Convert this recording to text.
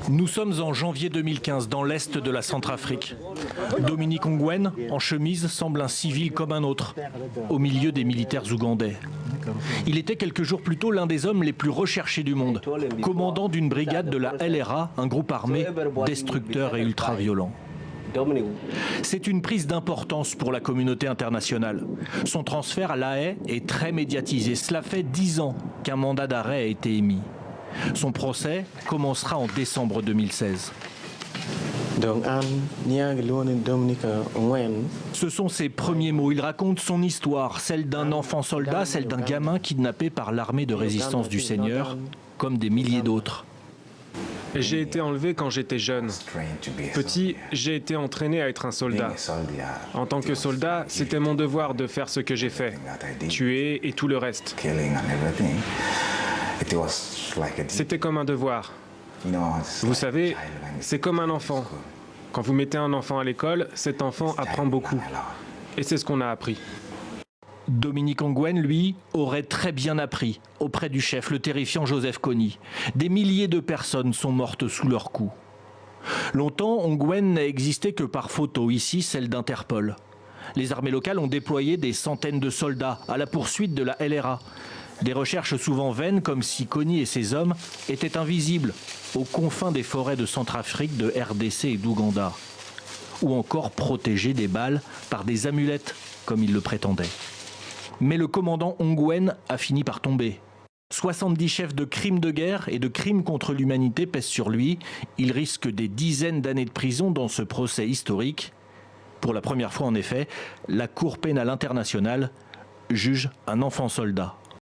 Nous sommes en janvier 2015 dans l'est de la Centrafrique. Dominique Ongwen, en chemise, semble un civil comme un autre, au milieu des militaires ougandais. Il était quelques jours plus tôt l'un des hommes les plus recherchés du monde, commandant d'une brigade de la LRA, un groupe armé destructeur et ultra-violent. C'est une prise d'importance pour la communauté internationale. Son transfert à La Haye est très médiatisé. Cela fait 10 ans qu'un mandat d'arrêt a été émis. Son procès commencera en décembre 2016. Ce sont ses premiers mots. Il raconte son histoire, celle d'un enfant soldat, celle d'un gamin kidnappé par l'armée de résistance du Seigneur, comme des milliers d'autres. J'ai été enlevé quand j'étais jeune. Petit, j'ai été entraîné à être un soldat. En tant que soldat, c'était mon devoir de faire ce que j'ai fait, tuer et tout le reste. C'était comme un devoir. Vous savez, c'est comme un enfant. Quand vous mettez un enfant à l'école, cet enfant apprend beaucoup. Et c'est ce qu'on a appris. Dominique Ongwen, lui, aurait très bien appris auprès du chef, le terrifiant Joseph Kony. Des milliers de personnes sont mortes sous leurs coups. Longtemps, Ongwen n'a existé que par photo, ici celle d'Interpol. Les armées locales ont déployé des centaines de soldats à la poursuite de la LRA. Des recherches souvent vaines, comme si Kony et ses hommes étaient invisibles aux confins des forêts de Centrafrique, de RDC et d'Ouganda. Ou encore protégés des balles par des amulettes, comme il le prétendait. Mais le commandant Ongwen a fini par tomber. 70 chefs de crimes de guerre et de crimes contre l'humanité pèsent sur lui. Il risque des dizaines d'années de prison dans ce procès historique. Pour la première fois en effet, la Cour pénale internationale juge un enfant soldat.